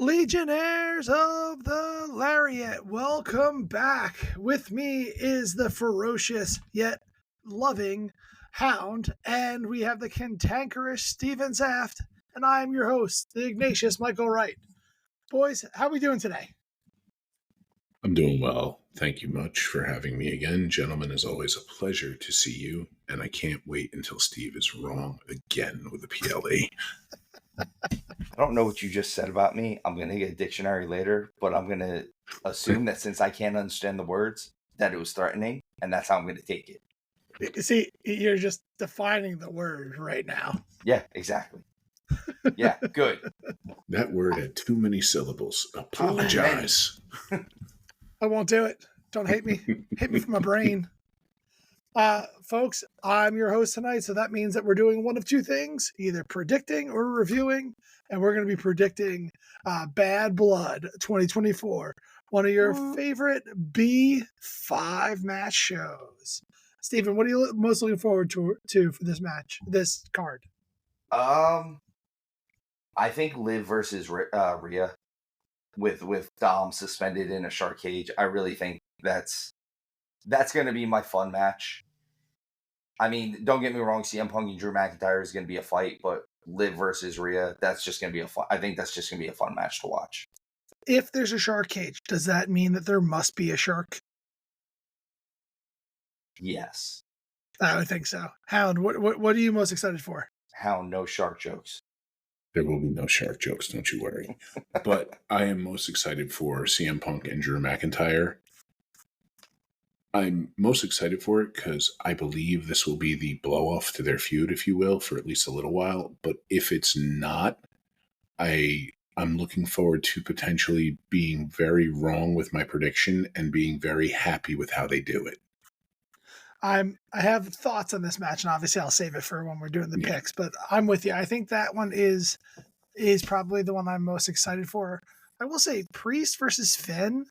Legionnaires of the Lariat, welcome back. With me is the ferocious yet loving Hound, and we have the cantankerous stevezapf, and I am your host, the Ignatius Michael Wright. Boys, how are we doing today? I'm doing well. Thank you much for having me again. Gentlemen, as always, a pleasure to see you, and I can't wait until Steve is wrong again with the PLE. I don't know what you just said about me. I'm going to get a dictionary later, but I'm going to assume that since I can't understand the words, that it was threatening, and that's how I'm going to take it. See, you're just defining the word right now. Yeah, exactly. Yeah, good. That word had too many syllables. Apologize. I won't do it. Don't hate me. Hit me from my brain. Folks, I'm your host tonight, so that means that we're doing one of two things, either predicting or reviewing, and we're going to be predicting Bad Blood 2024, one of your favorite B5 match shows. Steven, what are you most looking forward to for this match, this card? I think Liv versus Rhea with Dom suspended in a shark cage. I really think that's going to be my fun match. I mean, don't get me wrong, CM Punk and Drew McIntyre is going to be a fight, but Liv versus Rhea, that's just going to be I think that's just going to be a fun match to watch. If there's a shark cage, does that mean that there must be a shark? Yes. I would think so. Hound, what are you most excited for? Hound, no shark jokes. There will be no shark jokes, don't you worry. But I am most excited for CM Punk and Drew McIntyre. I'm most excited for it because I believe this will be the blow-off to their feud, if you will, for at least a little while. But if it's not, I'm looking forward to potentially being very wrong with my prediction and being very happy with how they do it. I have thoughts on this match, and obviously I'll save it for when we're doing the picks, but I'm with you. I think that one is probably the one I'm most excited for. I will say Priest versus Finn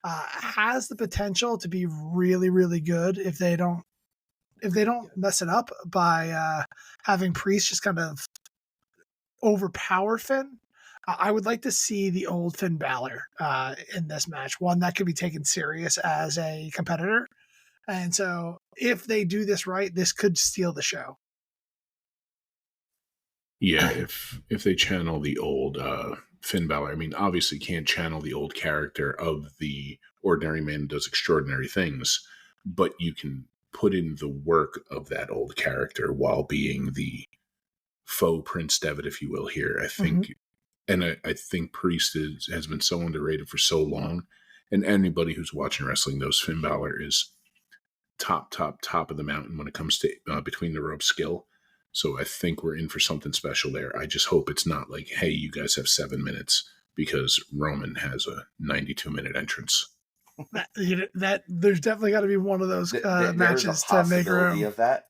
has the potential to be really, really good if they don't mess it up by having Priest just kind of overpower Finn. I would like to see the old Finn Balor in this match, one that could be taken serious as a competitor. And so if they do this right, this could steal the show. Yeah, if they channel the old Finn Balor, I mean, obviously can't channel the old character of the ordinary man who does extraordinary things, but you can put in the work of that old character while being the faux Prince Devitt, if you will, here. I think, and I think Priest has been so underrated for so long, and anybody who's watching wrestling knows Finn Balor is top of the mountain when it comes to between the ropes skill. So I think we're in for something special there. I just hope it's not like, hey, you guys have 7 minutes because Roman has a 92-minute entrance. That there's definitely got to be one of those matches to make room. Of that.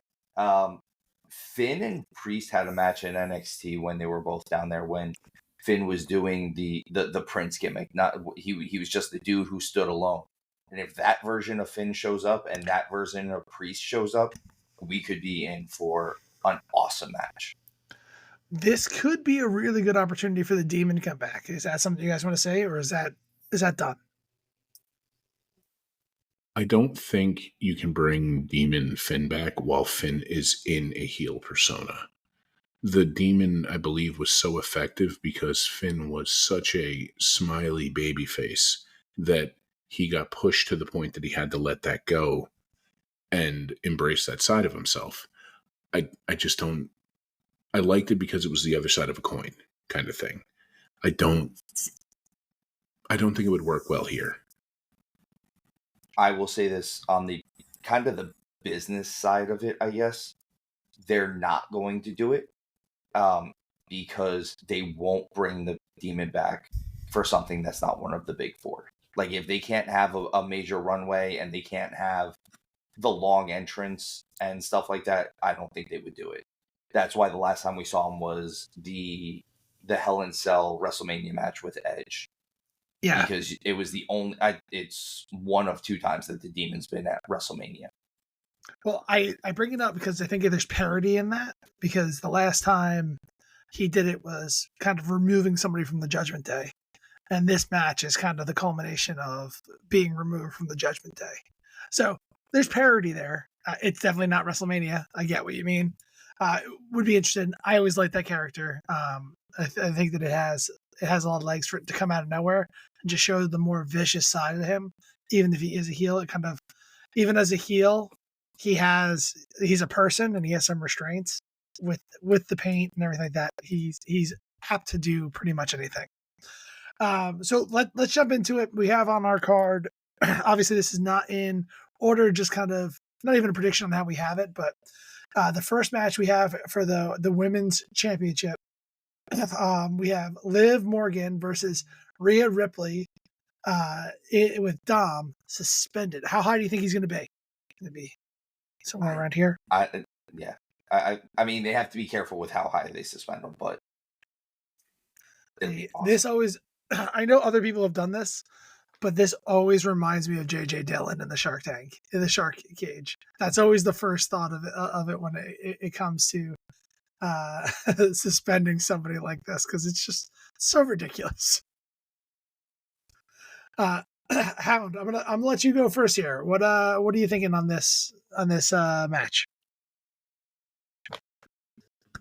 Finn and Priest had a match in NXT when they were both down there when Finn was doing the Prince gimmick. Not he was just the dude who stood alone. And if that version of Finn shows up and that version of Priest shows up, we could be in for an awesome match. This could be a really good opportunity for the Demon to come back. Is that something you guys want to say, or is that done? I don't think you can bring Demon Finn back while Finn is in a heel persona. The Demon, I believe, was so effective because Finn was such a smiley baby face that he got pushed to the point that he had to let that go and embrace that side of himself. I just don't. I liked it because it was the other side of a coin kind of thing. I don't think it would work well here. I will say this on the kind of the business side of it, I guess. They're not going to do it because they won't bring the Demon back for something that's not one of the big four. Like, if they can't have a major runway and they can't have the long entrance and stuff like that, I don't think they would do it. That's why the last time we saw him was the Hell in Cell WrestleMania match with Edge. Yeah. Because it was the only... it's one of 2 times that the Demon's been at WrestleMania. Well, I bring it up because I think there's parody in that. Because the last time he did it was kind of removing somebody from the Judgment Day. And this match is kind of the culmination of being removed from the Judgment Day. So there's parity there. It's definitely not WrestleMania. I get what you mean. Would be interested. I always like that character. I think that it has a lot of legs for it to come out of nowhere and just show the more vicious side of him. Even if he is a heel, it kind of, even as a heel, he's a person and he has some restraints with the paint and everything like that. He's apt to do pretty much anything. So let's jump into it. We have on our card, obviously this is not in order, just kind of not even a prediction on how we have it, but the first match we have for the women's championship, we have Liv Morgan versus Rhea Ripley with Dom suspended. How high do you think he's going to be? Going to be somewhere around here? I mean, they have to be careful with how high they suspend them, but awesome. This always, I know other people have done this, but this always reminds me of J.J. Dillon in the Shark Tank, in the Shark Cage. That's always the first thought of it when it comes to suspending somebody like this, because it's just so ridiculous. Hound, I'm gonna let you go first here. What are you thinking on this match?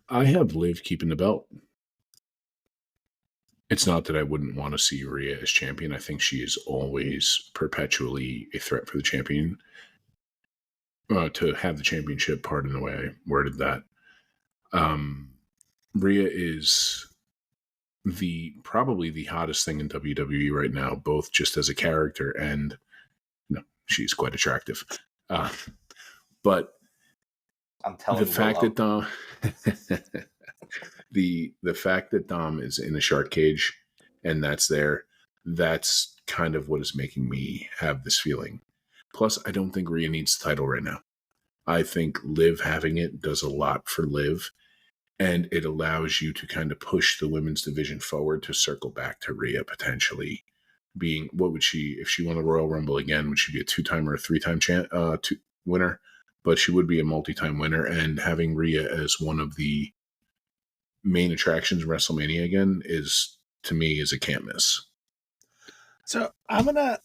I have Liv keeping the belt. It's not that I wouldn't want to see Rhea as champion. I think she is always perpetually a threat for the champion. To have the championship, pardon the way I worded that. Rhea is probably the hottest thing in WWE right now, both just as a character and she's quite attractive. But I'm telling the fact that Dom, the fact that Dom is in the shark cage and that's kind of what is making me have this feeling. Plus, I don't think Rhea needs the title right now. I think Liv having it does a lot for Liv, and it allows you to kind of push the women's division forward to circle back to Rhea potentially being, what would she, if she won the Royal Rumble again, would she be a 2-time or a 3-time winner? But she would be a multi-time winner, and having Rhea as one of the main attractions in WrestleMania again is, to me, is a can't miss. So I'm gonna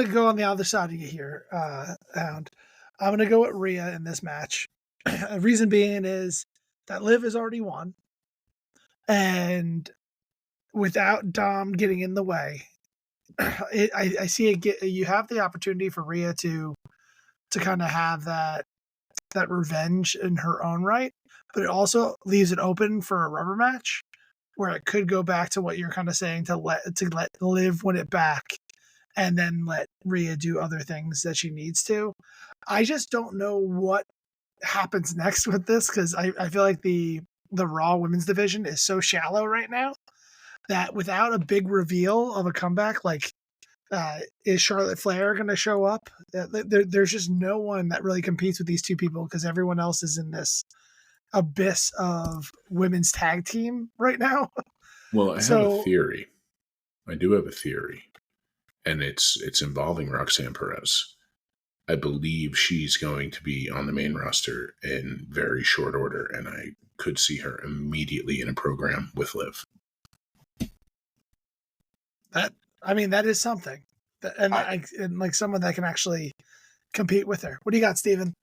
go on the other side of you here, Hound. I'm gonna go with Rhea in this match. The reason being is that Liv has already won, and without Dom getting in the way, I see it. You have the opportunity for Rhea to kind of have that revenge in her own right, but it also leaves it open for a rubber match where it could go back to what you're kind of saying, to let Liv win it back and then let Rhea do other things that she needs to. I just don't know what happens next with this, because I feel like the Raw women's division is so shallow right now that without a big reveal of a comeback, like is Charlotte Flair going to show up? There's just no one that really competes with these two people, because everyone else is in this abyss of women's tag team right now. Well, I have a theory. I do have a theory, and it's involving Roxanne Perez. I believe she's going to be on the main roster in very short order, and I could see her immediately in a program with Liv. That is something, and like someone that can actually compete with her. What do you got, Steven?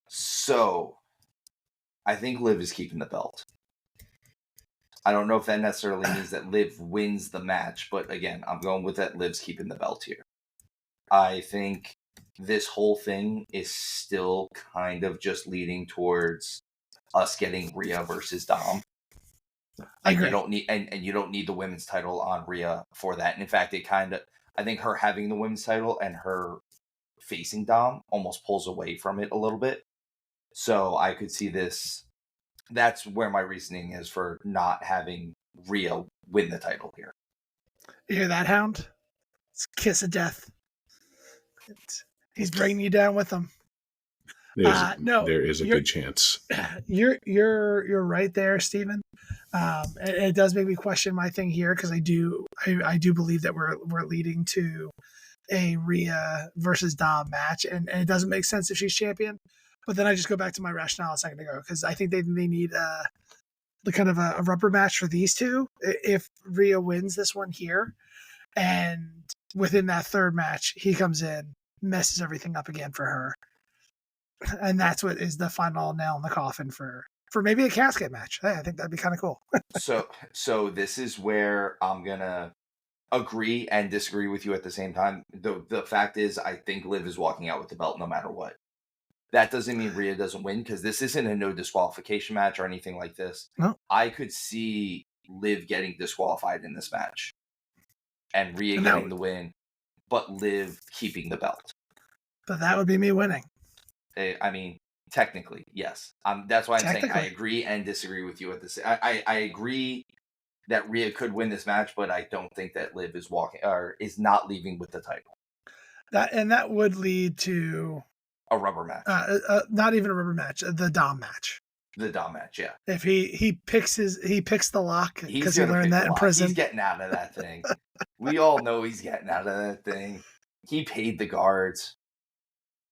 So, I think Liv is keeping the belt. I don't know if that necessarily means that Liv wins the match, but again, I'm going with that Liv's keeping the belt here. I think this whole thing is still kind of just leading towards us getting Rhea versus Dom. I agree. You don't need and you don't need the women's title on Rhea for that. And in fact, I think her having the women's title and her facing Dom almost pulls away from it a little bit. So I could see this. That's where my reasoning is for not having Rhea win the title here. You hear that, Hound? It's a kiss of death. He's bringing you down with him. There is a good chance. You're right there, Steven. It does make me question my thing here, because I do believe that we're leading to a Rhea versus Dom match, and it doesn't make sense if she's champion. But then I just go back to my rationale a second ago, because I think they need the kind of a rubber match for these two. If Rhea wins this one here, and within that third match, he comes in, messes everything up again for her. And that's what is the final nail in the coffin for maybe a casket match. Hey, I think that'd be kind of cool. So this is where I'm gonna agree and disagree with you at the same time. The fact is, I think Liv is walking out with the belt no matter what. That doesn't mean Rhea doesn't win, because this isn't a no disqualification match or anything like this. No. I could see Liv getting disqualified in this match and Rhea getting the win, but Liv keeping the belt. But that would be me winning. I mean, technically, yes. That's why I'm saying I agree and disagree with you at this. I agree that Rhea could win this match, but I don't think that Liv is is not leaving with the title. That would lead to a rubber match. Not even a rubber match, the Dom match. The Dom match, yeah. If he picks the lock because he learned that in prison. He's getting out of that thing. We all know he's getting out of that thing. He paid the guards.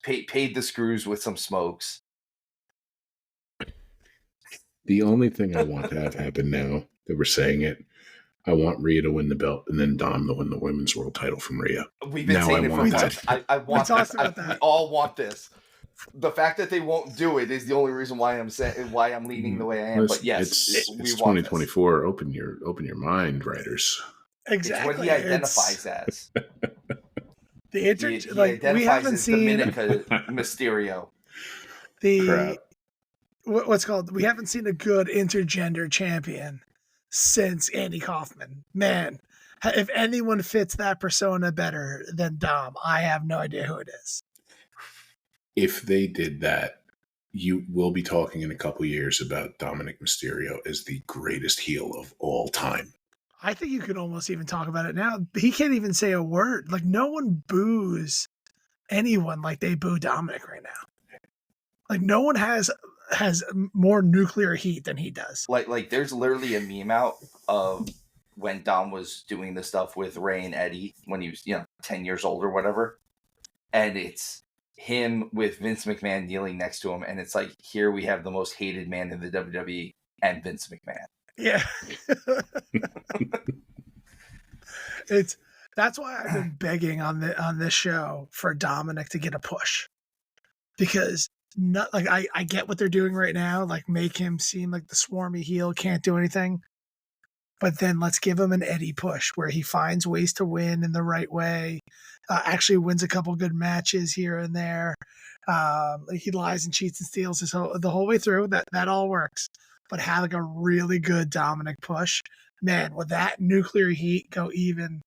Paid the screws with some smokes. The only thing I want to have happen now that we're saying it, I want Rhea to win the belt and then Dom to win the women's world title from Rhea. We've been saying it for months. I want this. We all want this. The fact that they won't do it is the only reason why I'm leaning the way I am. But yes, it's 2024. Open your mind, writers. Exactly. It's what he identifies as. He we haven't seen the Mysterio. What's called? We haven't seen a good intergender champion since Andy Kaufman. Man, if anyone fits that persona better than Dom, I have no idea who it is. If they did that, you will be talking in a couple years about Dominic Mysterio as the greatest heel of all time. I think you could almost even talk about it now. He can't even say a word. Like, no one boos anyone like they boo Dominic right now. Like, no one has more nuclear heat than he does. Like there's literally a meme out of when Dom was doing the stuff with Ray and Eddie when he was 10 years old or whatever, and it's him with Vince McMahon kneeling next to him, and it's like, here we have the most hated man in the WWE and Vince McMahon. Yeah. That's why I've been begging on this show for Dominic to get a push, because I get what they're doing right now, like make him seem like the swarmy heel, can't do anything, but then let's give him an Eddie push where he finds ways to win in the right way, actually wins a couple good matches here and there. He lies and cheats and steals the whole way through. That all works. But have like a really good Dominic push, man. Would that nuclear heat go even?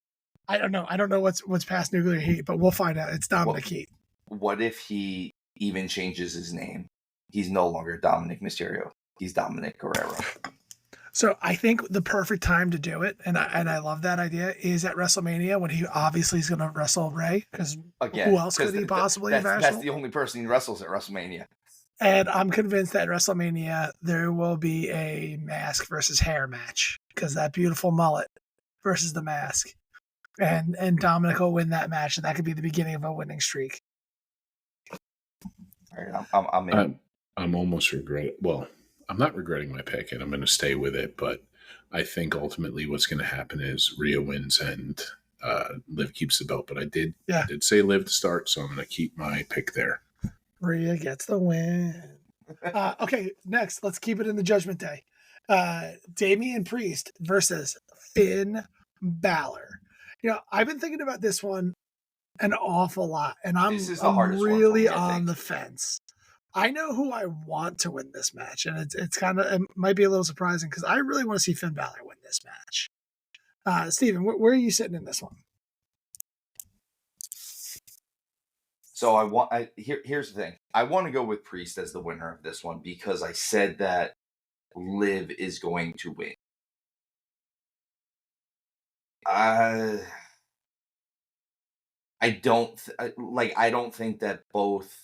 I don't know what's past nuclear heat, but we'll find out. It's Dominic heat. What if he even changes his name? He's no longer Dominic Mysterio. He's Dominic Guerrero. So I think the perfect time to do it, and I love that idea, is at WrestleMania when he obviously is going to wrestle Ray, because who else could he possibly wrestle? That's the only person he wrestles at WrestleMania. And I'm convinced that at WrestleMania there will be a mask versus hair match, because that beautiful mullet versus the mask, and Dominic will win that match, and that could be the beginning of a winning streak. All right, I'm in. I'm almost I'm not regretting my pick, and I'm going to stay with it. But I think ultimately what's going to happen is Rhea wins and Liv keeps the belt. But I did say Liv to start, so I'm going to keep my pick there. Rhea gets the win. Okay, next, let's keep it in the Judgment Day. Damian Priest versus Finn Balor. I've been thinking about this one an awful lot, and I'm really on the fence. I know who I want to win this match, and it might be a little surprising because I really want to see Finn Balor win this match. Steven, where are you sitting in this one? So here's the thing. I want to go with Priest as the winner of this one because I said that Liv is going to win. I don't think that both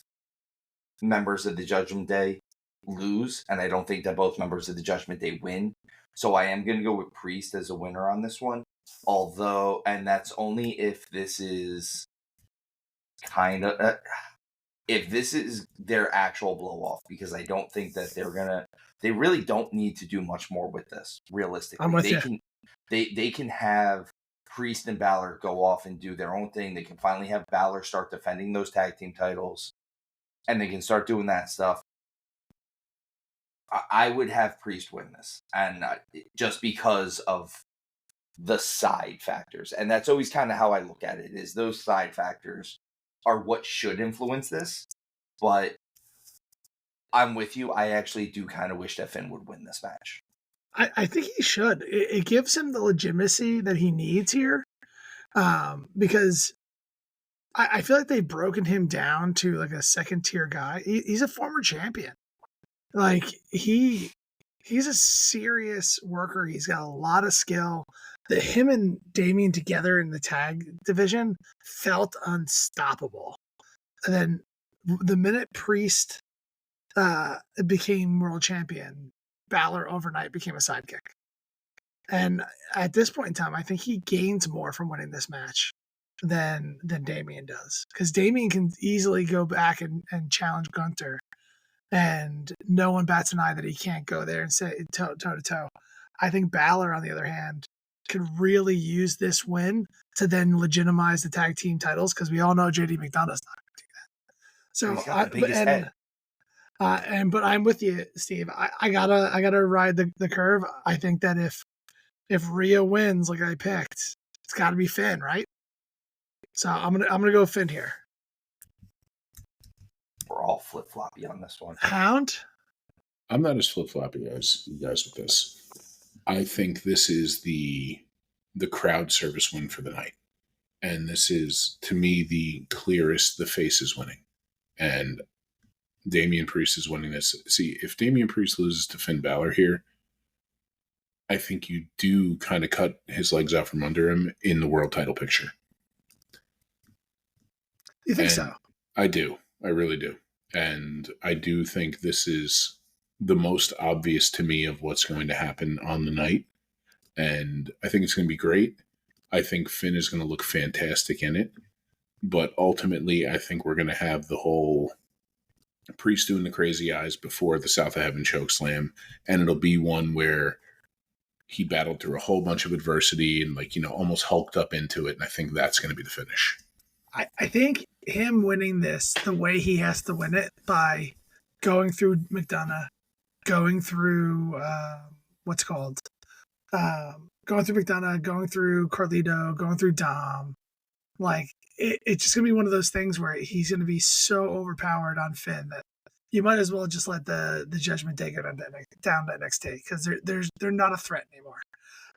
members of the Judgment Day lose, and I don't think that both members of the Judgment Day win. So I am going to go with Priest as a winner on this one. And that's only if this is kind of if this is their actual blow off, because I don't think that they really don't need to do much more with this. Realistically, I'm with you. They can have Priest and Balor go off and do their own thing. They can finally have Balor start defending those tag team titles, and they can start doing that stuff. I would have Priest win this, and just because of the side factors, and that's always kind of how I look at it. Is those side factors are what should influence this, but I'm with you. I actually do kind of wish that Finn would win this match. I think he should. It gives him the legitimacy that he needs here, because I feel like they've broken him down to like a second tier guy. He's a former champion. Like he's a serious worker. He's got a lot of skill. Him and Damian together in the tag division felt unstoppable. And then the minute Priest became world champion, Balor overnight became a sidekick. And at this point in time, I think he gains more from winning this match than Damian does. Because Damian can easily go back and challenge Gunther, and no one bats an eye that he can't go there and say toe to toe. I think Balor, on the other hand, could really use this win to then legitimize the tag team titles, because we all know JD McDonough's not going to do that. So He's got the biggest head. But I'm with you, Steve. I gotta ride the curve. I think that if Rhea wins like I picked, it's got to be Finn, right? So I'm gonna go Finn here. We're all flip floppy on this one. Hound. I'm not as flip floppy as you guys with this. I think this is the crowd service win for the night, and this is, to me, the clearest. The face is winning, and Damian Priest is winning this. See, if Damian Priest loses to Finn Balor here, I think you do kind of cut his legs out from under him in the world title picture. You think so? I do. I really do. And I do think this is the most obvious to me of what's going to happen on the night. And I think it's going to be great. I think Finn is going to look fantastic in it. But ultimately, I think we're going to have the whole Priest doing the crazy eyes before the South of Heaven chokeslam. And it'll be one where he battled through a whole bunch of adversity and, almost hulked up into it. And I think that's going to be the finish. I think him winning this the way he has to win it, by going through McDonough, going through going through McDonough, going through Carlito, going through Dom. It's just going to be one of those things where he's going to be so overpowered on Finn that you might as well just let the Judgment Day go down to NXT, because they're not a threat anymore.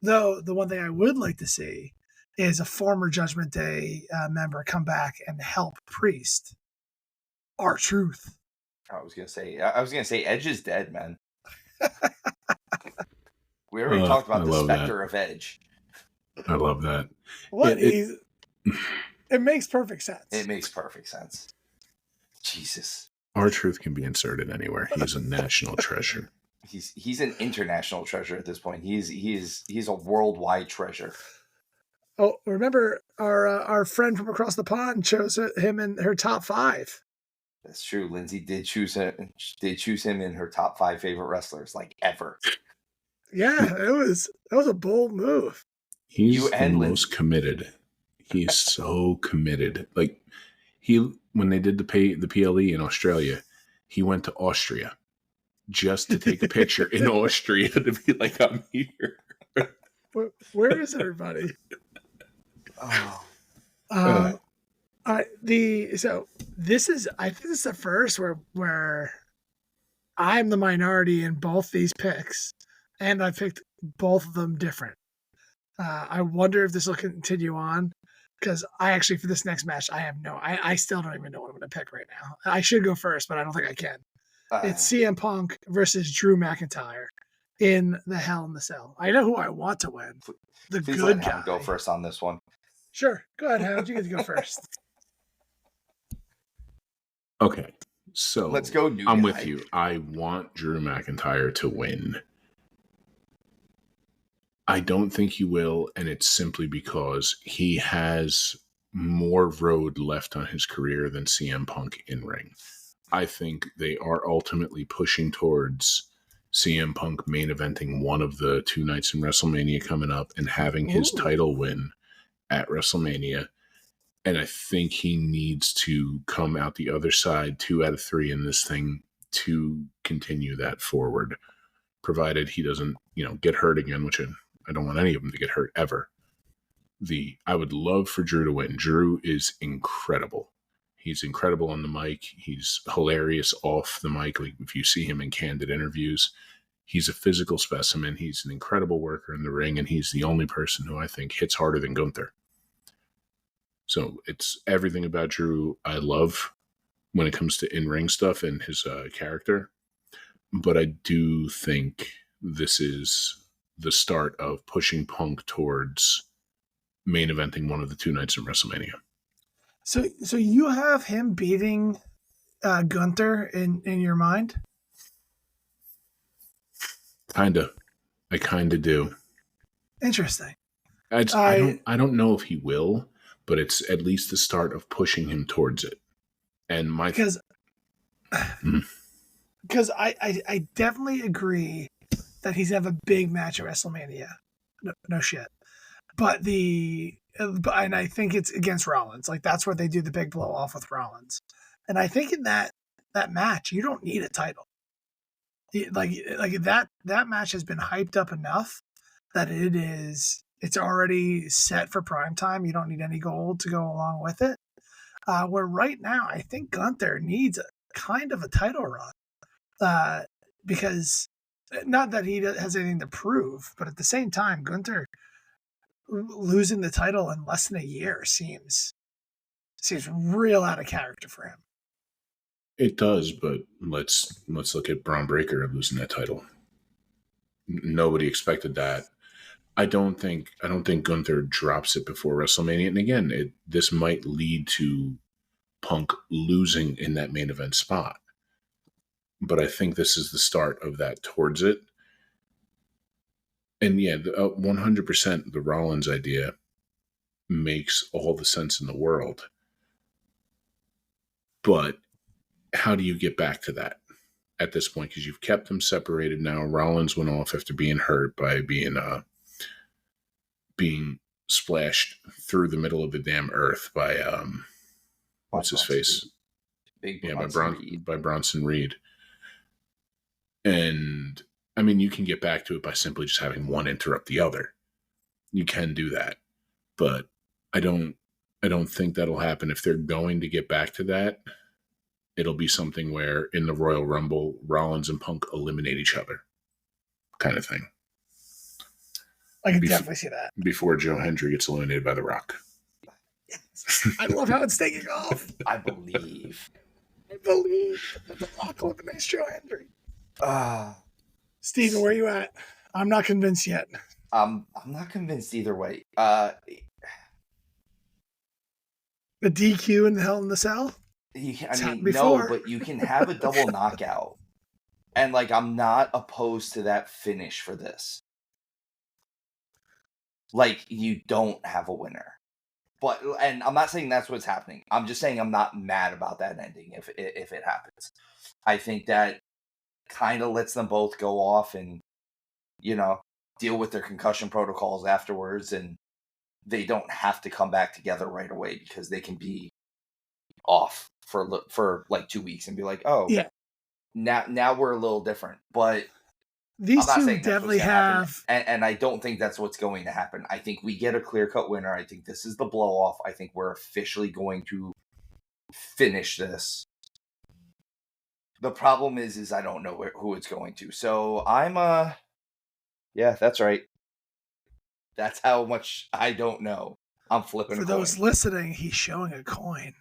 Though the one thing I would like to see is a former Judgment Day member come back and help Priest. R-Truth. I was gonna say Edge is dead, man. We already talked about the specter of Edge. I love that. It makes perfect sense. It makes perfect sense. Jesus. R-Truth can be inserted anywhere. He's a national treasure. He's an international treasure at this point. He's a worldwide treasure. Oh, remember our friend from across the pond chose him in her top 5. That's true. Lindsay did choose him in her top 5 favorite wrestlers, ever. Yeah, that was a bold move. He's the most committed. He is so committed. When they did the PLE in Australia, he went to Austria just to take a picture in Austria to be like, I'm here. Where is everybody? Oh. This is the first where I'm the minority in both these picks, and I picked both of them different. I wonder if this will continue on, because I actually, for this next match, I still don't even know what I'm going to pick right now. I should go first, but I don't think I can. It's CM Punk versus Drew McIntyre in the Hell in the Cell. I know who I want to win. The Please good let guy. him go first on this one. Sure. Go ahead, Hound. You get to go first. Okay. So let's go, new I'm guy. with you. I want Drew McIntyre to win. I don't think he will, and it's simply because he has more road left on his career than CM Punk in ring. I think they are ultimately pushing towards CM Punk main eventing one of the 2 nights in WrestleMania coming up and having his title win at WrestleMania. And I think he needs to come out the other side 2 out of 3 in this thing to continue that forward, provided he doesn't, get hurt again, which I don't want any of them to get hurt ever. I would love for Drew to win. Drew is incredible. He's incredible on the mic. He's hilarious off the mic. Like if you see him in candid interviews, he's a physical specimen. He's an incredible worker in the ring, and he's the only person who I think hits harder than Gunther. So it's everything about Drew I love when it comes to in-ring stuff and his character. But I do think this is the start of pushing Punk towards main eventing one of the 2 nights in WrestleMania. So you have him beating Gunther in your mind? Kinda. I kinda do. Interesting. I don't know if he will, but it's at least the start of pushing him towards it. And because I definitely agree that he's have a big match at WrestleMania. No shit. And I think it's against Rollins. Like that's where they do the big blow off with Rollins. And I think in that match, you don't need a title. Like that match has been hyped up enough that it's already set for prime time. You don't need any gold to go along with it. Where right now, I think Gunther needs a kind of a title run. Because not that he has anything to prove, but at the same time, Gunther losing the title in less than a year seems real out of character for him. It does, but let's look at Braun Breaker losing that title. Nobody expected that. I don't think Gunther drops it before WrestleMania. And again, this might lead to Punk losing in that main event spot. But I think this is the start of that towards it. And yeah, 100% the Rollins idea makes all the sense in the world. But how do you get back to that at this point? Because you've kept them separated now. Rollins went off after being hurt by being splashed through the middle of the damn earth by what's his face? By Bronson Reed. And I mean, you can get back to it by simply just having one interrupt the other. You can do that, but I don't think that'll happen. If they're going to get back to that, it'll be something where in the Royal Rumble, Rollins and Punk eliminate each other, kind of thing. I can definitely see that. Before Joe Hendry gets eliminated by The Rock. Yes. I love how it's taking off. I believe that The Rock eliminates Joe Hendry. Steven, where are you at? I'm not convinced yet. I'm not convinced either way. The DQ in the Hell in the Cell? No, but you can have a double knockout. And, like, I'm not opposed to that finish for this. Like, you don't have a winner. And I'm not saying that's what's happening. I'm just saying I'm not mad about that ending if it happens. I think that kind of lets them both go off and, deal with their concussion protocols afterwards, and they don't have to come back together right away because they can be off for like 2 weeks and be like, oh, yeah, now we're a little different. But these two definitely have, and I don't think that's what's going to happen. I think we get a clear-cut winner. I think this is the blow-off. I think we're officially going to finish this. The problem is I don't know who it's going to. So I'm yeah, that's right. That's how much I don't know. I'm flipping. For those listening, he's showing a coin.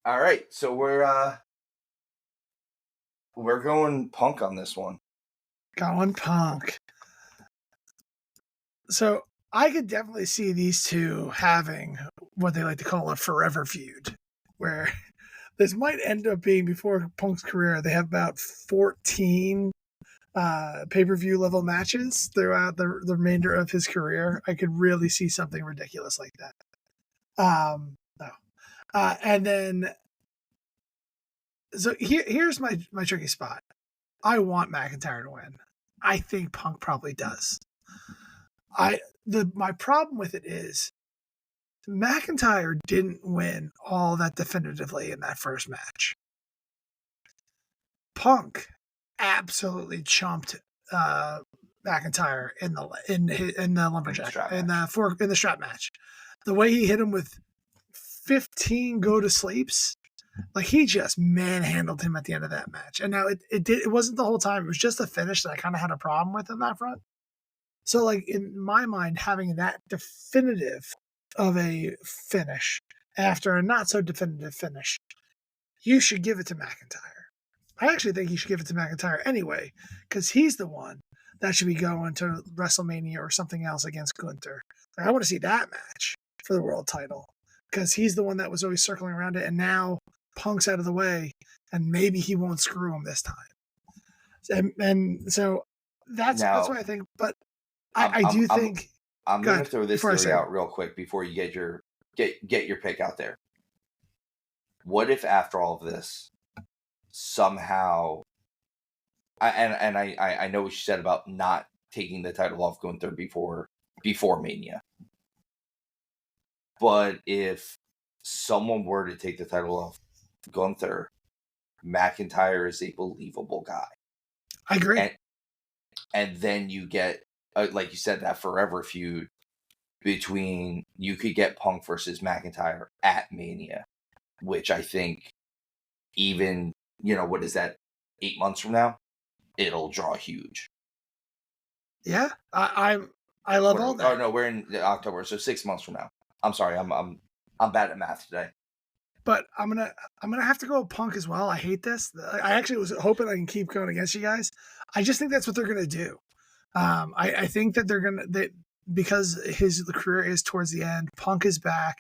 All right, so we're going Punk on this one. Going Punk. So I could definitely see these two having what they like to call a forever feud, where this might end up being, before Punk's career, they have about 14 pay-per-view level matches throughout the remainder of his career, I could really see something ridiculous like that. No. And then, so here's my tricky spot. I want McIntyre to win. I think Punk probably does. My problem with it is McIntyre didn't win all that definitively in that first match. Punk absolutely chomped McIntyre in the lumberjack in the strap match. The way he hit him with 15 go to sleeps, like he just manhandled him at the end of that match. And now it wasn't the whole time. It was just the finish that I kind of had a problem with in that front. So like in my mind, having that definitive of a finish after a not so definitive finish, you should give it to McIntyre. I actually think you should give it to McIntyre anyway, because he's the one that should be going to WrestleMania or something else against Gunther. Like, I want to see that match for the world title, because he's the one that was always circling around it, and now Punk's out of the way, and maybe he won't screw him this time. And so that's what I think. But I do think I'm going to throw this theory out real quick before you get your pick out there. What if after all of this, somehow, I know what you said about not taking the title off Gunther before Mania, but if someone were to take the title off Gunther, McIntyre is a believable guy. I agree. And then you get, like you said, that forever feud between, you could get Punk versus McIntyre at Mania, which I think even, what is that, 8 months from now, it'll draw huge. Yeah, I love all that. Oh no, we're in October, so 6 months from now. I'm sorry, I'm bad at math today. But I'm gonna have to go with Punk as well. I hate this. I actually was hoping I can keep going against you guys. I just think that's what they're gonna do. I think that because his career is towards the end. Punk is back.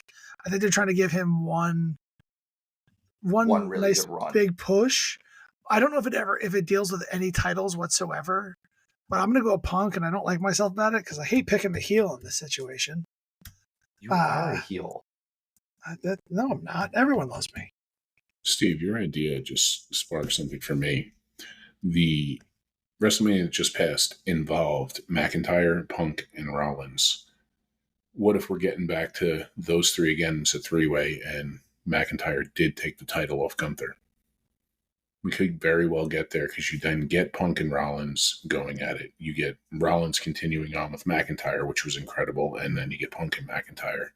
I think they're trying to give him one really nice big push. I don't know if it deals with any titles whatsoever, but I'm gonna go with Punk, and I don't like myself about it because I hate picking the heel in this situation. You are a heel. No, I'm not. Everyone loves me. Steve, your idea just sparked something for me. The WrestleMania that just passed involved McIntyre, Punk, and Rollins. What if we're getting back to those three again? It's a three-way, and McIntyre did take the title off Gunther. We could very well get there, because you then get Punk and Rollins going at it. You get Rollins continuing on with McIntyre, which was incredible, and then you get Punk and McIntyre.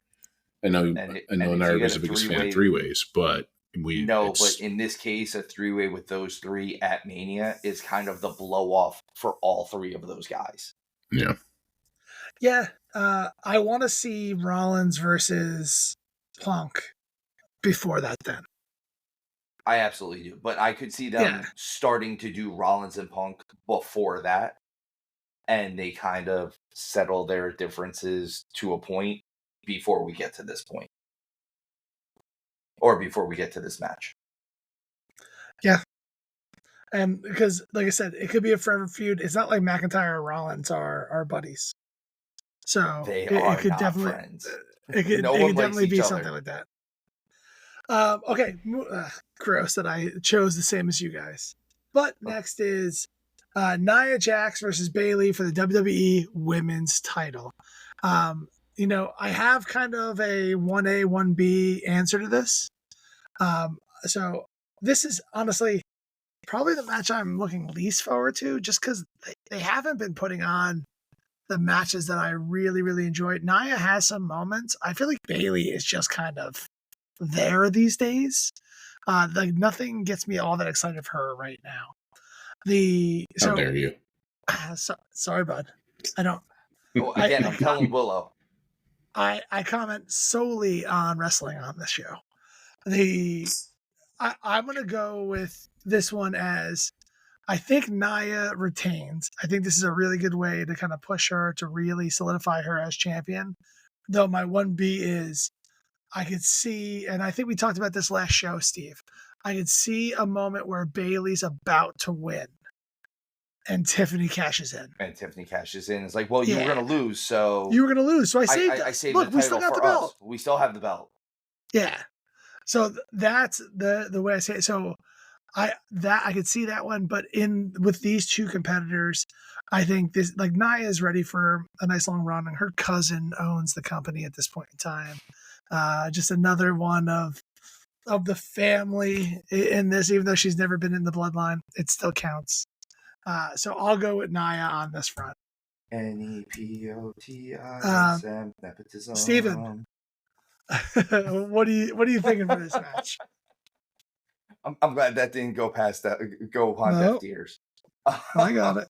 I know Nara's the biggest fan of three-ways, but but in this case, a three-way with those three at Mania is kind of the blow-off for all three of those guys. Yeah. Yeah, I want to see Rollins versus Punk before that then. I absolutely do, but I could see them starting to do Rollins and Punk before that, and they kind of settle their differences to a point before we get to this point. Or before we get to this match. Yeah. And because, like I said, it could be a forever feud. It's not like McIntyre or Rollins are buddies. So it could not definitely friends. It could definitely be something like that. Okay, gross that I chose the same as you guys. But next is Nia Jax versus Bayley for the WWE Women's Title. I have kind of a 1A, 1B answer to this. So this is honestly probably the match I'm looking least forward to, just because they haven't been putting on the matches that I really, really enjoyed. Nia has some moments. I feel like Bayley is just kind of there these days. Like nothing gets me all that excited for her right now. How dare you? Sorry, bud. I don't. Well, again, I'm telling Willow. I comment solely on wrestling on this show. I'm gonna go with this one as I think Nia retains. I think this is a really good way to kind of push her to really solidify her as champion. Though my 1B is I could see, and I think we talked about this last show, Steve. I could see a moment where Bayley's about to win. and Tiffany cashes in. It's like, well, you were going to lose, so you were going to lose, so I saved us. I saved Look, the we still title got for the belt. us. We still have the belt. Yeah. So that's the way I say it. So I could see that one, but with these two competitors, I think this, like, Nia is ready for a nice long run, and her cousin owns the company at this point in time. Just another one of the family in this, even though she's never been in the bloodline, it still counts. So I'll go with Nia on this front. NEPOTISM, nepotism. Steven, what are you thinking for this match? I'm glad that didn't go past that. Go on deaf ears. I got it.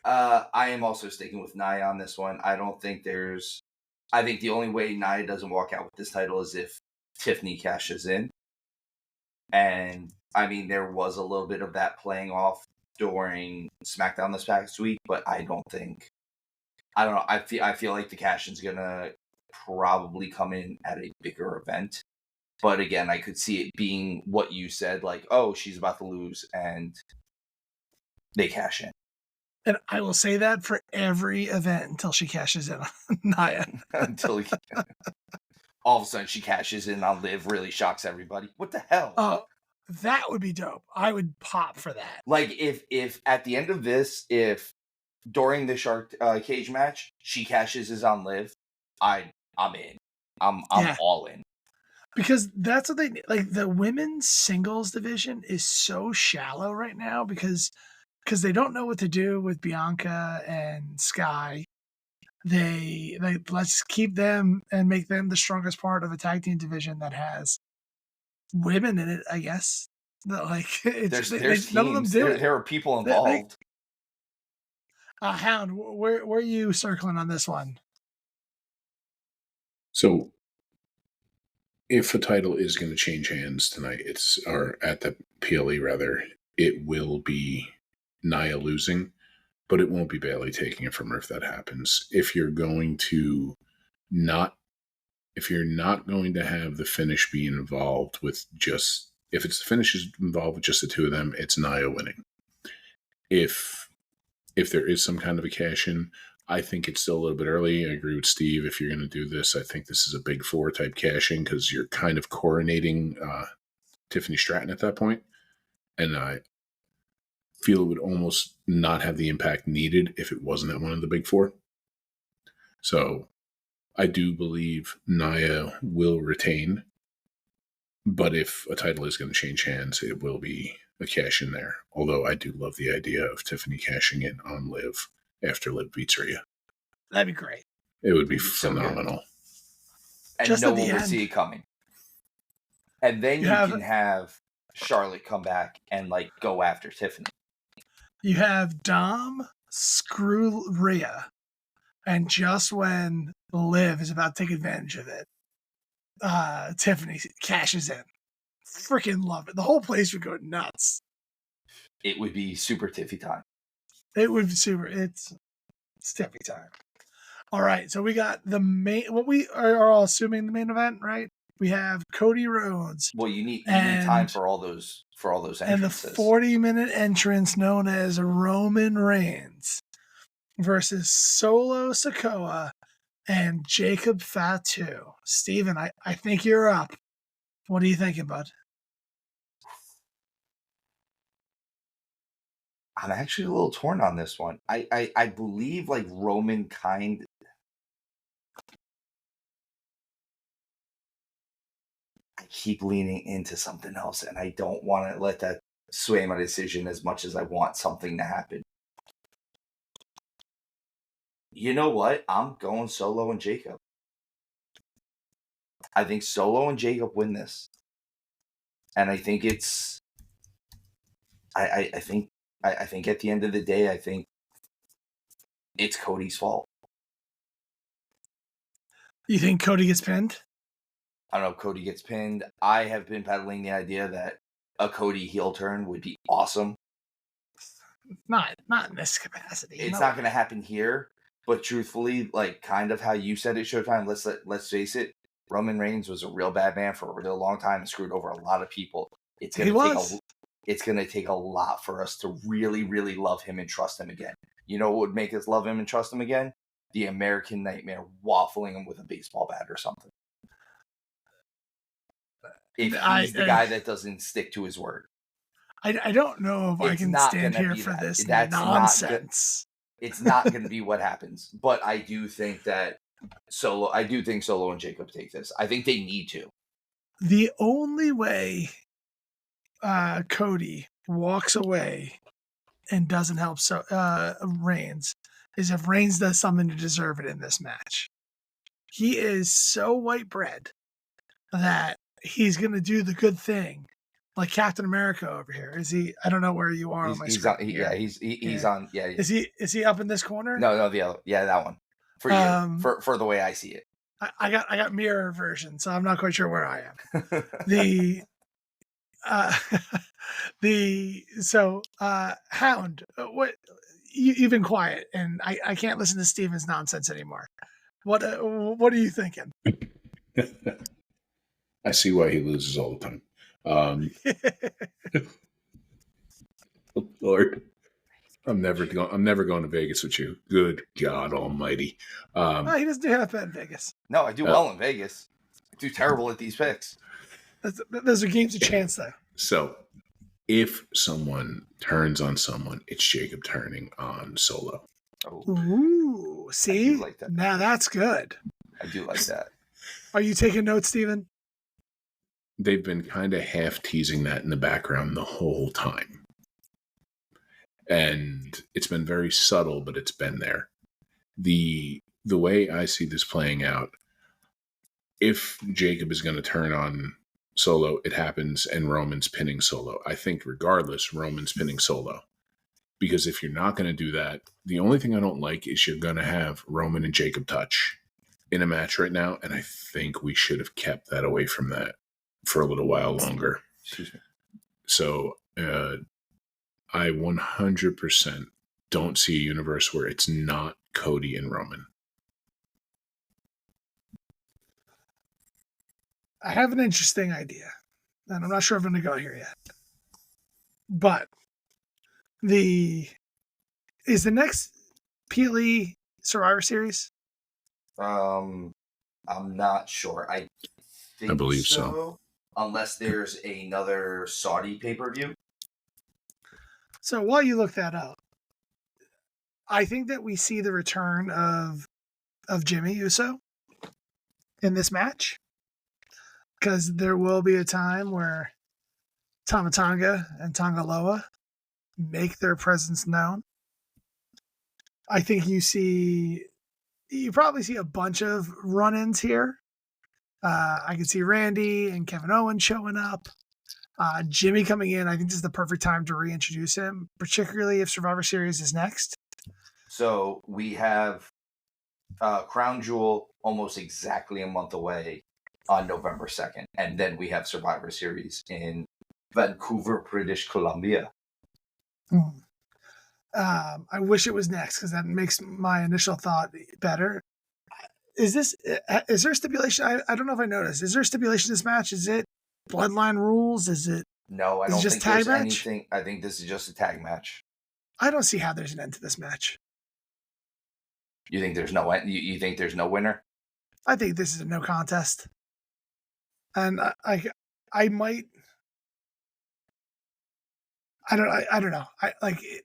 I am also sticking with Nia on this one. I think the only way Nia doesn't walk out with this title is if Tiffany cashes in. And I mean, there was a little bit of that playing off during SmackDown this past week, but I don't know. I feel like the cash-in's gonna probably come in at a bigger event. But again, I could see it being what you said, like, oh, she's about to lose, and they cash in. And I will say that for every event until she cashes in on Nia. Until all of a sudden she cashes in on Liv, really shocks everybody. What the hell? Oh, that would be dope. I would pop for that. Like, if at the end of this, if during the Shark Cage match, she cashes in on Liv, I'm in. I'm all in. Because that's what they like. The women's singles division is so shallow right now because they don't know what to do with Bianca and Sky. They let's keep them and make them the strongest part of a tag team division that has women in it, I guess. Like, there's none of them do it. There are people involved. Hound, where are you circling on this one? So, if a title is going to change hands tonight, or at the PLE rather, it will be Nia losing, but it won't be Bayley taking it from her if that happens. If you're not going to have the finish be involved with if it's the finish is involved with just the two of them, it's Nia winning. If there is some kind of a cash in, I think it's still a little bit early. I agree with Steve. If you're going to do this, I think this is a big four type cash in because you're kind of coronating Tiffany Stratton at that point. And I feel it would almost not have the impact needed if it wasn't at one of the big four. So I do believe Nia will retain. But if a title is going to change hands, it will be a cash in there. Although I do love the idea of Tiffany cashing in on Liv after Liv beats Rhea. That'd be great. It would be phenomenal. And just no one would see it coming. And then you can have Charlotte come back and like go after Tiffany. You have Dom screw Rhea, and just when Liv is about to take advantage of it, Tiffany cashes in. Freaking love it. The whole place would go nuts. It would be super Tiffy time. It would be super. It's Tiffy time. All right, so we got the main. What we are all assuming the main event, right? We have Cody Rhodes. Well, you need time for all those entrances. And the 40-minute entrance known as Roman Reigns versus Solo Sikoa and Jacob Fatu. Steven, I think you're up. What are you thinking, bud? I'm actually a little torn on this one. I believe like Roman kind. I keep leaning into something else, and I don't want to let that sway my decision as much as I want something to happen. You know what? I'm going Solo and Jacob. I think Solo and Jacob win this. And I think it's... I think at the end of the day, I think it's Cody's fault. You think Cody gets pinned? I don't know if Cody gets pinned. I have been peddling the idea that a Cody heel turn would be awesome. Not in this capacity. It's not going to happen here, but truthfully, like kind of how you said it, Showtime. Let's face it. Roman Reigns was a real bad man for a real long time and screwed over a lot of people. It's going it's going to take a lot for us to really, really love him and trust him again. You know what would make us love him and trust him again? The American Nightmare waffling him with a baseball bat or something. If he's the guy that doesn't stick to his word. I don't know if I can stand here for this nonsense. It's not going to be what happens. But I do think that Solo and Jacob take this. I think they need to. The only way Cody walks away and doesn't help Reigns is if Reigns does something to deserve it in this match. He is so white bread that he's going to do the good thing. Like Captain America over here. Is he? I don't know where you are on my screen. He's on. Yeah. Is he up in this corner? No, the other. Yeah, that one. For you. For the way I see it. I got mirror version, so I'm not quite sure where I am. Hound. What? You've been quiet, and I can't listen to Steven's nonsense anymore. What are you thinking? I see why he loses all the time. Lord, I'm never going to Vegas with you. Good God Almighty! He doesn't do half bad in Vegas. No, I do well in Vegas. I do terrible at these picks. Those are games of chance, though. So, if someone turns on someone, it's Jacob turning on Solo. Oh. Ooh, see, like that. Now that's good. I do like that. Are you taking notes, Steven? They've been kind of half teasing that in the background the whole time. And it's been very subtle, but it's been there. The way I see this playing out, if Jacob is going to turn on Solo, it happens, and Roman's pinning Solo. I think regardless, Roman's pinning Solo. Because if you're not going to do that, the only thing I don't like is you're going to have Roman and Jacob touch in a match right now, and I think we should have kept that away from that for a little while longer. Excuse me. So I 100% don't see a universe where it's not Cody and Roman. I have an interesting idea, and I'm not sure if I'm going to go here yet. But is the next PLE Survivor Series? I'm not sure. I believe so. Unless there's another Saudi pay-per-view. So while you look that up, I think that we see the return of Jimmy Uso in this match. Because there will be a time where Tama Tonga and Tonga Loa make their presence known. I think you probably see a bunch of run-ins here. I can see Randy and Kevin Owens showing up. Jimmy coming in. I think this is the perfect time to reintroduce him, particularly if Survivor Series is next. So we have Crown Jewel almost exactly a month away on November 2nd. And then we have Survivor Series in Vancouver, British Columbia. I wish it was next because that makes my initial thought better. Is there stipulation? I don't know if I noticed. Is there stipulation in this match? Is it bloodline rules? Is it? No, I don't think there's anything. I think this is just a tag match. I don't see how there's an end to this match. You think there's no end? You think there's no winner? I think this is a no contest. And I might. I don't know.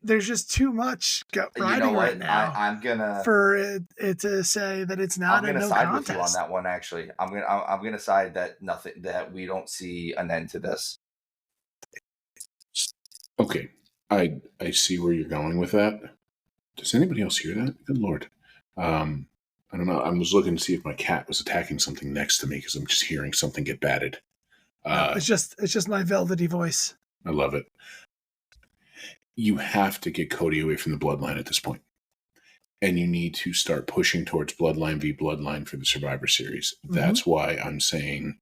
There's just too much riding right now. I'm gonna for it to say that it's not. I'm gonna no side contest. with you on that one. Actually, I'm gonna side that we don't see an end to this. Okay, I see where you're going with that. Does anybody else hear that? Good Lord. I don't know. I was looking to see if my cat was attacking something next to me because I'm just hearing something get batted. No, it's just my velvety voice. I love it. You have to get Cody away from the bloodline at this point. And you need to start pushing towards bloodline v bloodline for the Survivor Series. Mm-hmm. That's why I'm saying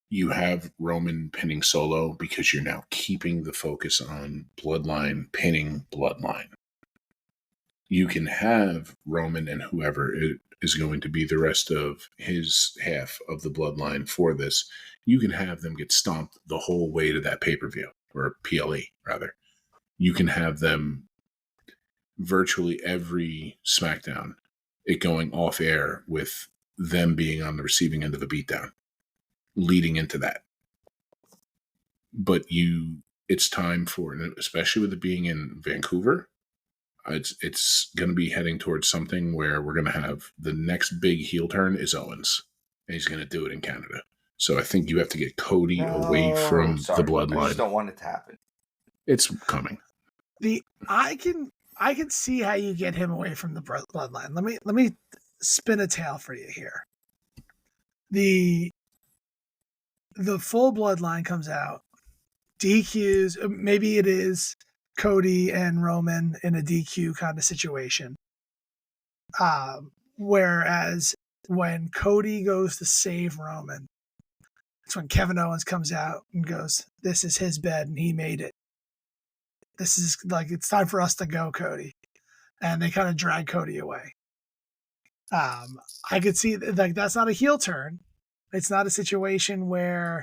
you have Roman pinning Solo because you're now keeping the focus on bloodline pinning bloodline. You can have Roman and whoever is going to be the rest of his half of the bloodline for this. You can have them get stomped the whole way to that pay-per-view. or PLE rather. You can have them virtually every SmackDown, it going off air with them being on the receiving end of a beatdown, leading into that. But it's time for, especially with it being in Vancouver, it's going to be heading towards something where we're going to have the next big heel turn is Owens, and he's going to do it in Canada. So I think you have to get Cody away from the bloodline. I just don't want it to happen. It's coming. I can see how you get him away from the bloodline. Let me spin a tale for you here. The full bloodline comes out, DQs. Maybe it is Cody and Roman in a DQ kind of situation. Whereas when Cody goes to save Roman, it's when Kevin Owens comes out and goes, "This is his bed and he made it. This is like, it's time for us to go, Cody." And they kind of drag Cody away. I could see like that's not a heel turn. It's not a situation where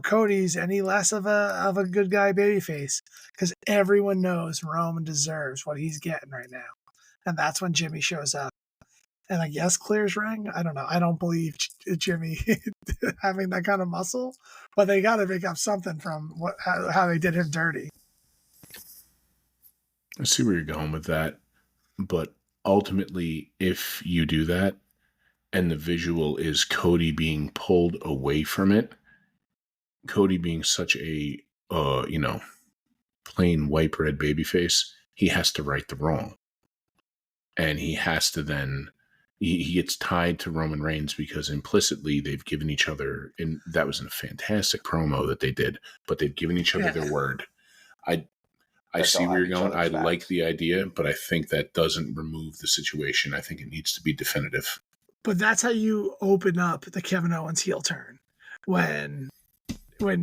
Cody's any less of a good guy babyface, because everyone knows Roman deserves what he's getting right now. And that's when Jimmy shows up. And I guess clears ring. I don't know. I don't believe Jimmy having that kind of muscle, but they got to make up something from how they did him dirty. I see where you're going with that, but ultimately, if you do that, and the visual is Cody being pulled away from it, Cody being such a plain white bread babyface, he has to right the wrong, and he has to then he gets tied to Roman Reigns because implicitly they've given each other, and that was a fantastic promo that they did, but they've given each other their word. I see where you're going. I like the idea, but I think that doesn't remove the situation. I think it needs to be definitive. But that's how you open up the Kevin Owens heel turn. When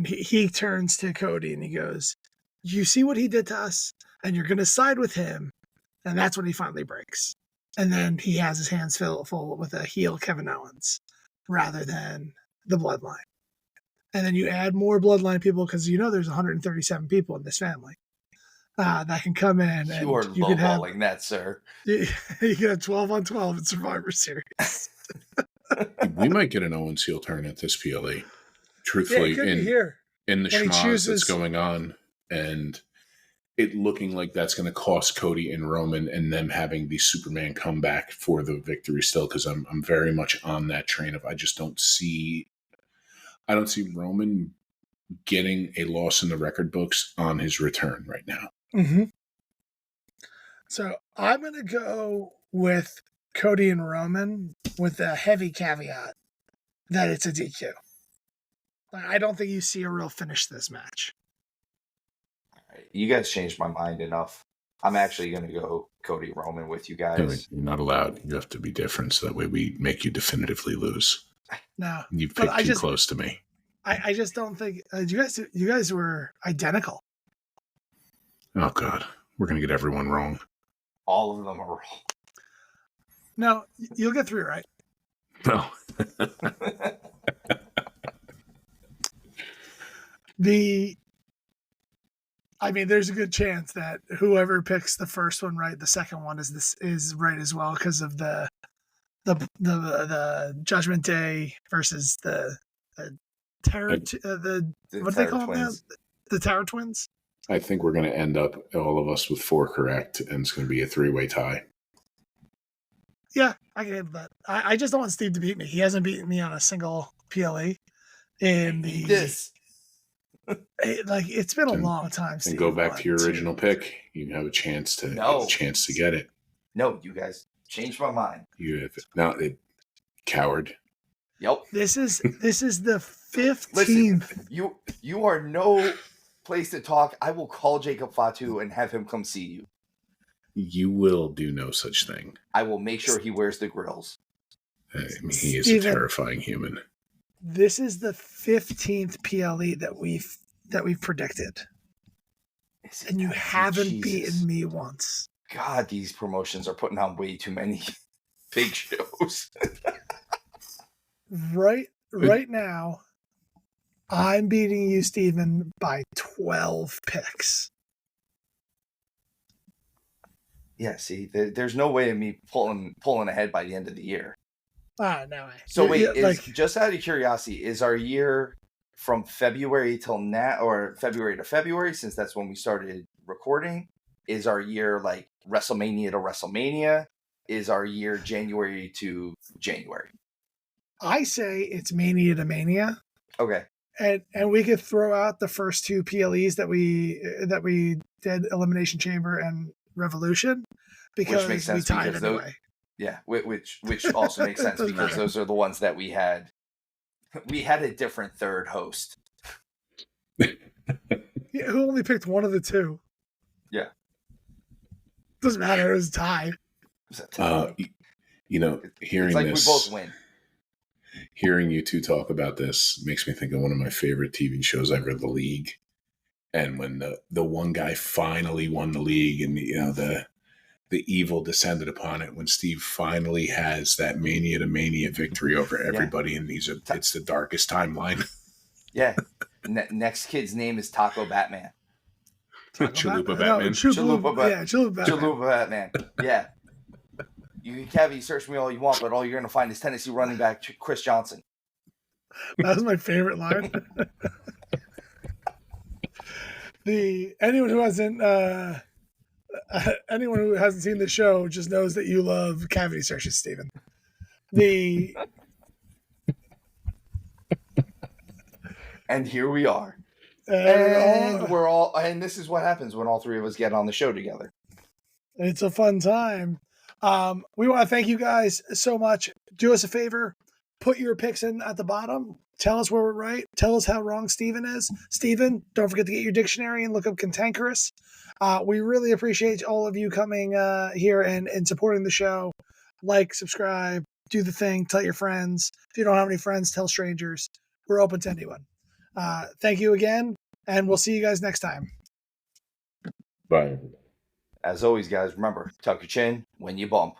he turns to Cody and he goes, "You see what he did to us, and you're going to side with him." And that's when he finally breaks. And then he has his hands full with a heel Kevin Owens rather than the bloodline. And then you add more bloodline people because there's 137 people in this family. That can come in. And you are lowballing that, sir. You can have 12 on 12 in Survivor Series. We might get an Owens heel turn at this PLE. Truthfully, in the schmaz that's going on, and it looking like that's going to cost Cody and Roman and them having the Superman comeback for the victory still, because I'm very much on that train of I don't see Roman getting a loss in the record books on his return right now. Mm-hmm. So I'm going to go with Cody and Roman with a heavy caveat that it's a DQ. I don't think you see a real finish to this match. You guys changed my mind enough. I'm actually going to go Cody Roman with you guys. You're not allowed. You have to be different, so that way we make you definitively lose. No. You've picked too close to me. I just don't think... you guys were identical. Oh, God. We're going to get everyone wrong. All of them are wrong. No, you'll get through, right? No. There's a good chance that whoever picks the first one right, the second one is right as well, because of the Judgment Day versus the Terror, what do they call them? The Tower Twins. I think we're going to end up, all of us, with 4 correct, and it's going to be a 3-way tie. Yeah, I can handle that. I just don't want Steve to beat me. He hasn't beaten me on a single PLE. It's been a long time. Steve, and go back to your original pick. You have a chance to get it. No, you guys changed my mind. You have coward. Yep. This is the 15th. Listen, you are no place to talk. I will call Jacob Fatu and have him come see you. You will do no such thing. I will make sure he wears the grills. He is a terrifying human. This is the 15th PLE that we've predicted, and you haven't beaten me once. God, these promotions are putting on way too many big shows. Right now, I'm beating you, Steven, by 12 picks. Yeah, see, there's no way of me pulling ahead by the end of the year. Ah, no way. So wait, just out of curiosity, is our year from February till now, or February to February, since that's when we started recording? Is our year like WrestleMania to WrestleMania? Is our year January to January? I say it's Mania to Mania. Okay. And we could throw out the first two PLEs that we did, Elimination Chamber and Revolution, because which makes sense we tied because anyway. Which also makes sense because matter. Those are the ones that we had. We had a different third host. Yeah, who only picked one of the two? Yeah. Doesn't matter. It was a tie. Hearing it's like this, we both win. Hearing you two talk about this makes me think of one of my favorite TV shows ever, The League. And when the one guy finally won the league, and the evil descended upon it when Steve finally has that Mania to Mania victory over everybody, and it's the darkest timeline. Yeah. Next kid's name is Taco Batman. Chalupa Batman. Chalupa Batman. Chalupa Batman. Yeah. You can cavity search me all you want, but all you're going to find is Tennessee running back Chris Johnson. That was my favorite line. Anyone who hasn't seen the show just knows that you love cavity searches, Steven. And here we are. And this is what happens when all three of us get on the show together. It's a fun time. We want to thank you guys so much. Do us a favor. Put your picks in at the bottom. Tell us where we're right. Tell us how wrong Steven is. Steven, don't forget to get your dictionary and look up cantankerous. We really appreciate all of you coming here and supporting the show. Like, subscribe, do the thing, tell your friends. If you don't have any friends, tell strangers. We're open to anyone. Thank you again, and we'll see you guys next time. Bye. As always, guys, remember, tuck your chin when you bump.